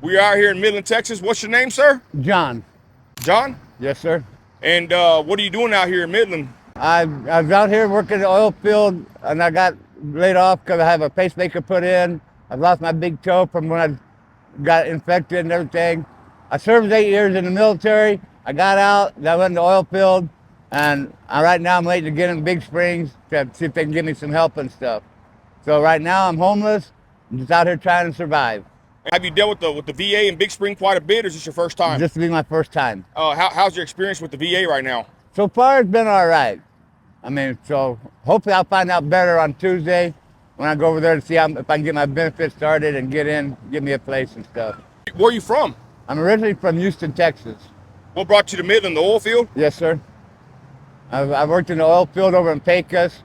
We are here in Midland, Texas. What's your name, sir? John. John? Yes, sir. And what are you doing out here in Midland? I was out here working the oil field, and I got laid off because I have a pacemaker put in. I lost my big toe from when I got infected and everything. I served 8 years in the military. I got out, I went to the oil field, and right now I'm waiting to get in Big Springs to see if they can give me some help and stuff. So right now I'm homeless. I'm just out here trying to survive. Have you dealt with the VA in Big Spring quite a bit, or is this your first time? This will be my first time. How's your experience with the VA right now? So far it's been all right. I mean, so hopefully I'll find out better on Tuesday when I go over there to see if I can get my benefits started and get me a place and stuff. Where are you from? I'm originally from Houston, Texas. What brought you to Midland, the oil field? Yes, sir. I worked in the oil field over in Pecos,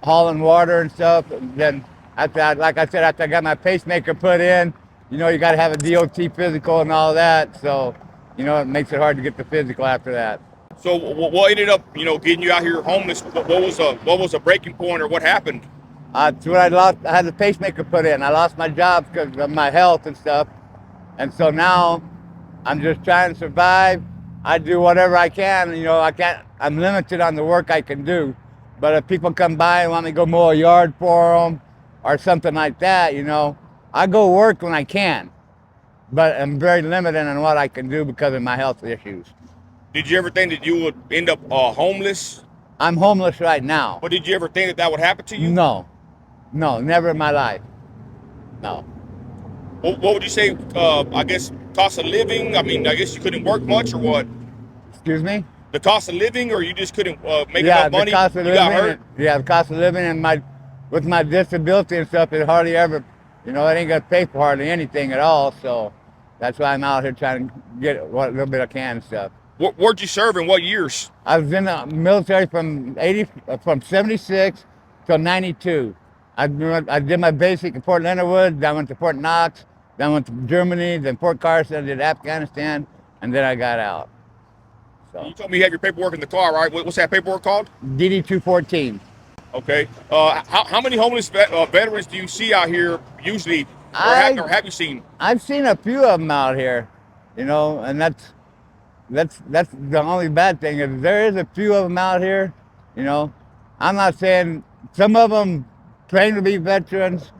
hauling water and stuff. And then like I said, after I got my pacemaker put in, you know, you got to have a DOT physical and all that. So, you know, it makes it hard to get the physical after that. So what ended up, getting you out here homeless? What was a breaking point, or what happened? That's what I lost. I had the pacemaker put in. I lost my job because of my health and stuff. And so now I'm just trying to survive. I do whatever I can. You know, I'm limited on the work I can do. But if people come by and want me to go mow a yard for them or something like that, you know, I go work when I can. But I'm very limited on what I can do because of my health issues. Did you ever think that you would end up homeless? I'm homeless right now. But did you ever think that would happen to you? No, never in my life. No. What would you say, I guess, cost of living? I mean, I guess you couldn't work much, or what? Excuse me? The cost of living, or you just couldn't make enough money? The cost of you living, got hurt? Yeah, the cost of living and with my disability and stuff, it hardly ever, it ain't gonna pay for hardly anything at all. So that's why I'm out here trying to get what little bit I can and stuff. Where'd you serve in what years? I was in the military from 76 till 92. I did my basic in Fort Leonard Wood, then I went to Fort Knox, then I went to Germany, then Fort Carson, did Afghanistan, and then I got out. So. You told me you have your paperwork in the car, right? What's that paperwork called? DD 214. Okay. How many homeless veterans do you see out here usually, or have you seen? I've seen a few of them out here, and that's the only bad thing is there is a few of them out here. I'm not saying some of them claim to be veterans,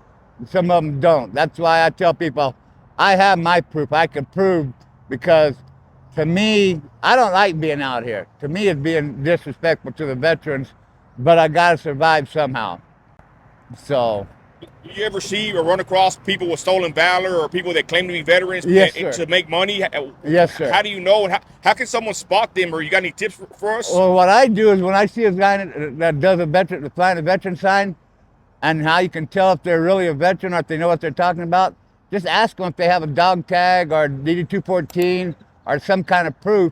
some of them don't. That's why I tell people I have my proof. I can prove, because to me, I don't like being out here. To me, it's being disrespectful to the veterans, but I gotta survive somehow. So. Do you ever see or run across people with stolen valor, or people that claim to be veterans to make money? Yes, sir. How do you know? How can someone spot them? Or you got any tips for us? Well, what I do is when I see a guy that does flying a veteran sign, and how you can tell if they're really a veteran or if they know what they're talking about, just ask them if they have a dog tag or DD 214 or some kind of proof.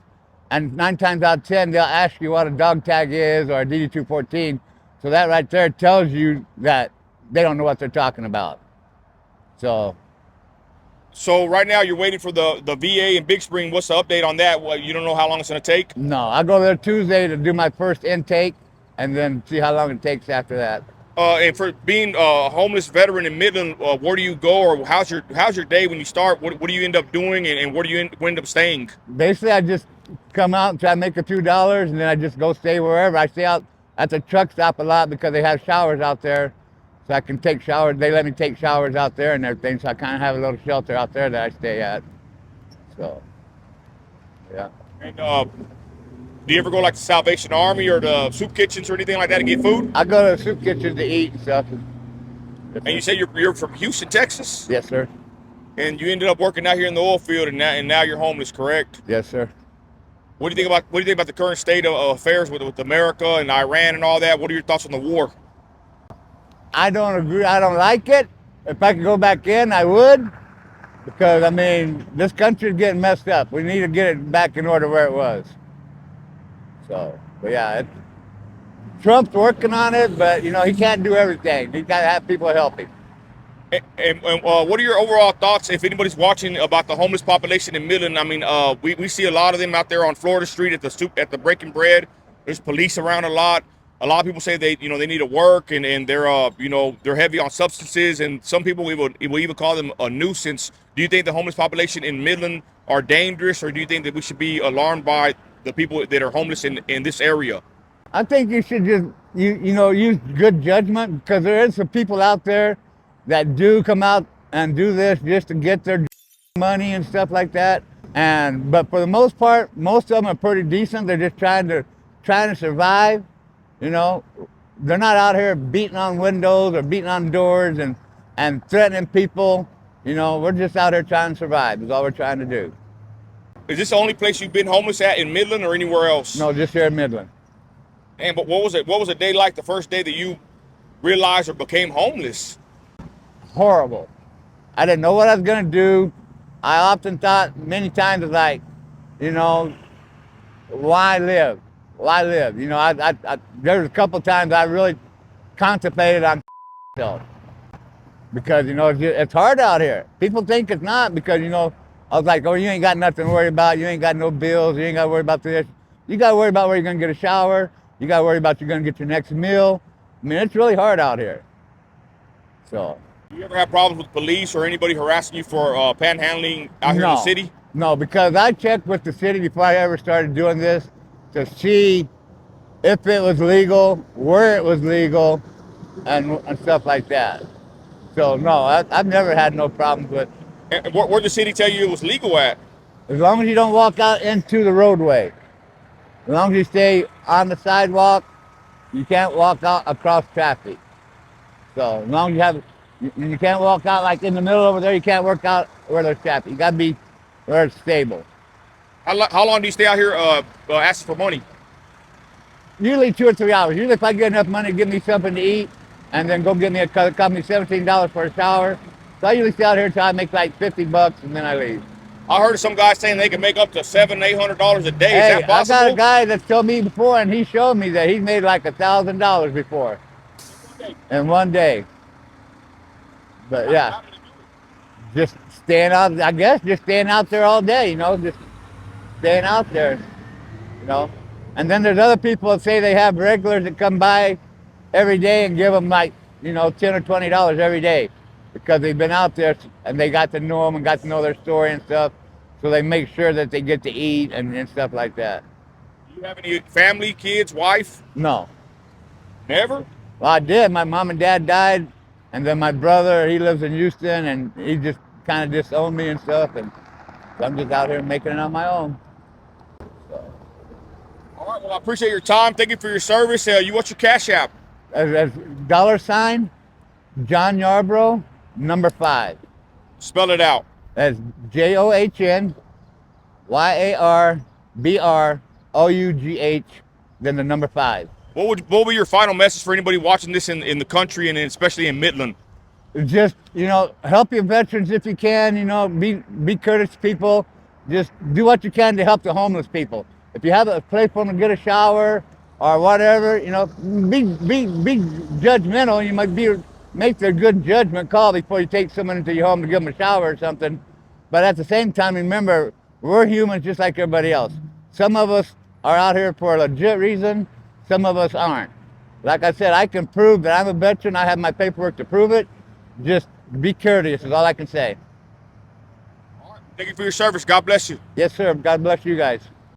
And 9 times out of 10, they'll ask you what a dog tag is or a DD 214. So that right there tells you that they don't know what they're talking about. So right now you're waiting for the VA in Big Spring. What's the update on that? Well, you don't know how long it's going to take? No, I go there Tuesday to do my first intake and then see how long it takes after that. And for being a homeless veteran in Midland, where do you go, or how's your day when you start? What do you end up doing, and where do you end up staying? Basically, I just come out and try to make a few dollars, and then I just go stay wherever. I stay out at the truck stop a lot because they have showers out there. So I can take showers. They let me take showers out there and everything. So I kind of have a little shelter out there that I stay at. So, yeah. And do you ever go like the Salvation Army or the soup kitchens or anything like that to get food? I go to the soup kitchen to eat and stuff. And you say you're from Houston, Texas? Yes, sir. And you ended up working out here in the oil field, and now you're homeless, correct? Yes, sir. What do you think about the current state of affairs with America and Iran and all that? What are your thoughts on the war? I don't agree. I don't like it. If I could go back in, I would. Because, I mean, this country's getting messed up. We need to get it back in order where it was. So, but yeah, Trump's working on it, but, he can't do everything. He's got to have people help him. And what are your overall thoughts, if anybody's watching, about the homeless population in Midland? I mean, we see a lot of them out there on Florida Street at the breaking bread. There's police around a lot. a lot of people say they need to work, and they're they're heavy on substances, and some people will even call them a nuisance. Do you think the homeless population in Midland are dangerous, or do you think that we should be alarmed by the people that are homeless in this area? I think you should just use good judgment, because there is some people out there that do come out and do this just to get their money and stuff like that. But for the most part, most of them are pretty decent. They're just trying to survive. You know, they're not out here beating on windows or beating on doors and threatening people. You know, we're just out here trying to survive. Is all we're trying to do. Is this the only place you've been homeless at in Midland, or anywhere else? No, just here in Midland. And but what was it? What was a day like the first day that you realized or became homeless? Horrible. I didn't know what I was gonna do. I often thought many times, like, you know, why live? Why live? You know, there was a couple times I really contemplated on myself, because it's hard out here. People think it's not, because I was like, oh, you ain't got nothing to worry about. You ain't got no bills. You ain't got to worry about this. You got to worry about where you're gonna get a shower. You got to worry about you're gonna get your next meal. I mean, it's really hard out here. So. Do you ever have problems with police or anybody harassing you for panhandling out here in the city? No, because I checked with the city before I ever started doing this to see if it was legal, where it was legal, and stuff like that. So no, I've never had no problems with. And where'd the city tell you it was legal at? As long as you don't walk out into the roadway, as long as you stay on the sidewalk, you can't walk out across traffic. So as long as you can't walk out like in the middle over there. You can't work out where there's traffic. You got to be where it's stable. How long do you stay out here asking for money? Usually 2 or 3 hours. Usually if I get enough money to give me something to eat, and then go get me cost me $17 for a shower. So I usually stay out here until I make like $50, and then I leave. I heard of some guys saying they can make up to $700-800 a day. Hey, Is that possible? I got a guy that's told me before, and he showed me that he's made like $1,000 before in one day. But yeah, just staying out. I guess just staying out there all day. Just staying out there. And then there's other people that say they have regulars that come by every day and give them like $10 or $20 every day, because they've been out there and they got to know them and got to know their story and stuff. So they make sure that they get to eat and stuff like that. Do you have any family, kids, wife? No. Never? Well, I did. My mom and dad died, and then my brother, he lives in Houston, and he just kind of disowned me and stuff, and so I'm just out here making it on my own. So. All right, well, I appreciate your time. Thank you for your service. What's your Cash App? As $, John Yarbrough, number 5. Spell it out. That's JOHNYARBROUGH, then the number 5. What will be your final message for anybody watching this in the country, and especially in Midland? Just, help your veterans if you can. Be courteous to people. Just do what you can to help the homeless people. If you have a place for them to get a shower or whatever, be judgmental. You might make the good judgment call before you take someone into your home to give them a shower or something. But at the same time, remember, we're humans just like everybody else. Some of us are out here for a legit reason. Some of us aren't. Like I said, I can prove that I'm a veteran. I have my paperwork to prove it. Just be courteous is all I can say. All right. Thank you for your service. God bless you. Yes, sir. God bless you guys.